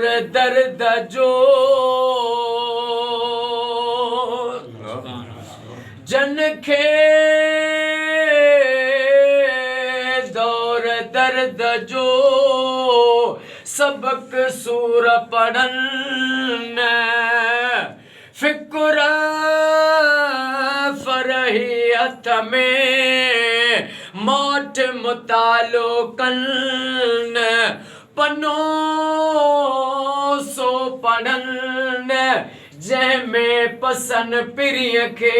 दौर दर्द जो जन खे दौर दर्द जो सबक सूर पढ़न फिक्र फरही हथ में मोट मुतालो कन पनो सो पढ़न जंहिंमें पसंद पिरीअ खे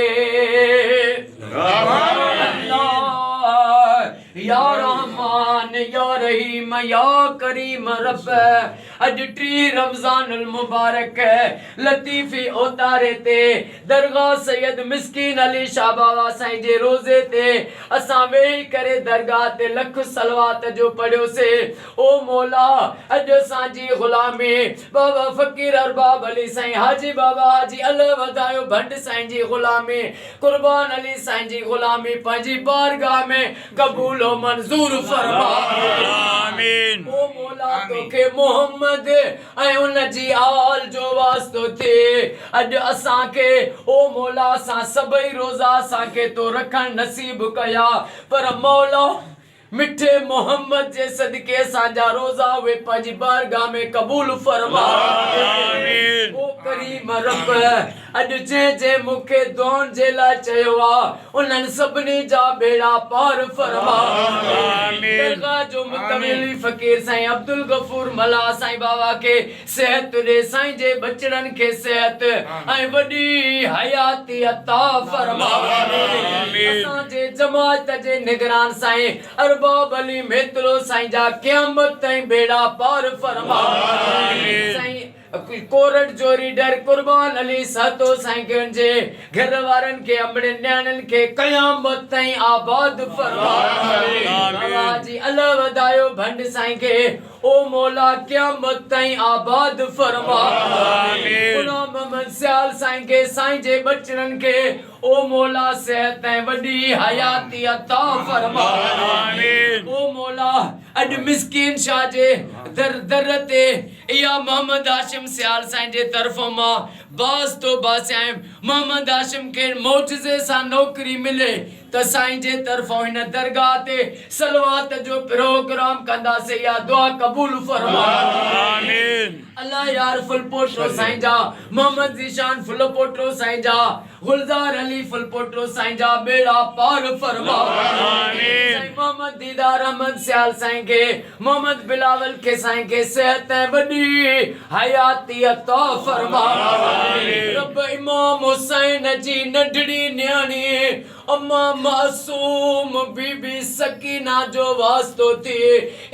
या रहमान या रहीम या करीम रब अॼु 3 रमज़ानुल मुबारक लतीफ़ी ओतारे ते दरगाह सैयद मिस्कीन अली शाह बाबा साईं जे रोज़े ते असां वेही करे दरगाह ते लख सलवात जो पढ़ियोसीं। ओ मौला अॼु असांजी ग़ुलामी बाबा फ़कीर अरबाब अली साईं हाजी बाबा हाजी अल्लाह वधायो भंड साईं जी ग़ुलामी कुर्बान अली साईं जी ग़ुलामी पंहिंजी बारगाह में क़बूल मंजूर फरमा आमीन। ओ मौला तोखे मोहम्मद ऐं उन जी आल जो वास्तो थे अॼु असांखे ओ मौला असां सभई रोज़ा असांखे तो रखण नसीब कया पर मौला मिठे मोहम्मद जे सदके असांजा रोज़ा वे पंहिंजी बारगाह में क़बूल फरमा आमीन। ओ करीम रब अॼु जे मूंखे दुआउनि जे लाइ चयो आहे उन्हनि सभिनी जा बेड़ा पार फरमा आमीन। दरगाह जो मुतवली फ़कीर साईं अब्दुल गफूर मला साईं बाबा खे सेहत ॾे साईं जे बचड़नि खे सेहत ऐं वॾी हयाती अता फरमा आमीन। असांजे जमात जे निगरान साईं अरबाब अली मेतलो साईं जा क़यामत ताईं बेड़ा पार फरमा आमीन। साईं कोरट जो रीडर कुर्बान अली सातो साईं के जे घर वारनि खे अमड़े न्याणनि खे क़यामत ताईं आबाद फरमा बाबा जी अल्लाह वधायो भंड साईं के ओ मौला क़यामत ताईं आबाद फरमा आमीन। गुलाम मोहम्मद सियाल साईं के साईं जे बचड़नि खे ओ मौला सेहत ऐं वॾी हयाती अता फरमा आमीन। ओ मौला अॼु मिस्कीन शाह जे दर ते इहा मोहम्मद हाशिम सियाल साईं जे तरफ़ों मां बास तो बासियां मोहम्मद हाशिम के मौजज़े सां नौकरी मिले त साईं जे तरफ़ों हिन दरगाह ते सलवात जो प्रोग्राम कंदासीं या दुआ क़बूल फरमा आमीन। अल्लाह यार फुलपोटो साईं जा मोहम्मद ज़ीशान फुलपोटो साईं जा गुलजार अली फुलपोटो साईं जा बेड़ा पार फरमा आमीन। साईं मोहम्मद दीदार अहमद सियाल साईं के मोहम्मद बिलावल के साईं के सेहत ऐं वॾी हयाती अता फरमा आमीन। रब इमाम हुसैन जी नंढड़ी न्याणी अम्मा मासूम बीबी सकीना जो वास्तो थी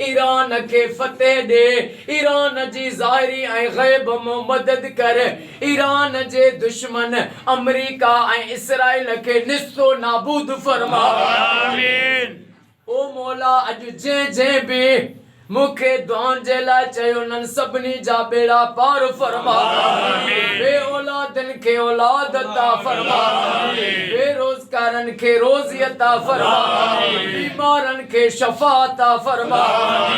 ईरान के फतेह दे ईरान जी ज़ाहिरी ऐं ग़ैब में मदद कर ईरान जे दुश्मन अमेरिका ऐं इसराइल के निस्तो नाबूद फरमा आमीन। ओ मौला अॼु जे भी मूंखे दुआउनि जे लाइ चयो उन्हनि सभिनी जा बेड़ा पार फरमा बे औलादनि खे औलाद अता फरमा बेरोज़गारनि खे रोज़ी अता फरमा बीमारनि खे शफ़ा अता फरमा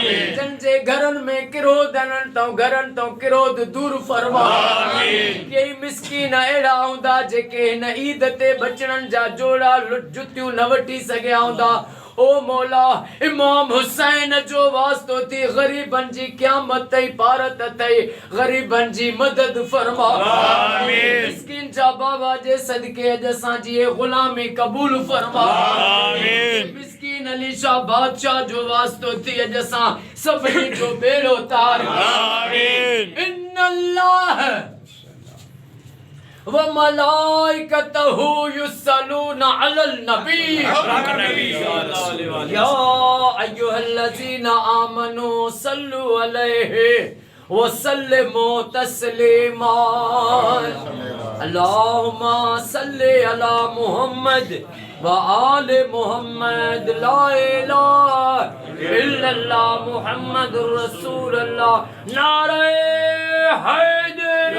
जिन जे घरनि में किरोध आहिनि तो घरनि तो किरोध दूर फरमा कई मिस्कीन अहिड़ा हूंदा जेके हिन ईद ते बचड़नि जा जोड़ा जुतियूं न वठी सघिया हूंदा ओ मौला इमाम हुसैन जो वास्तो थी गरीबन जी क़यामत तई पारत तई गरीबन जी मदद फरमा आमीन। मिस्कीन जा बाबा जे सदके अॼु असांजी ग़ुलामी क़बूल फरमा आमीन। मिस्कीन अली शाह बादशाह जो वास्तो थी अॼु असां सभिनी जो बेड़ो तार आमीन। इन्नल्लाह व मलाइकतहु युसल्लूना अलल नबी या अय्युहल्लज़ीना आमनू सल्लु अलैहि व सल्लिमू तस्लीमा अल्लाहुम्मा सल्लि अला मुहम्मद व आले मुहम्मद ला इलाहा इल्लल्लाह मुहम्मदुर रसूलुल्लाह नारे हैदर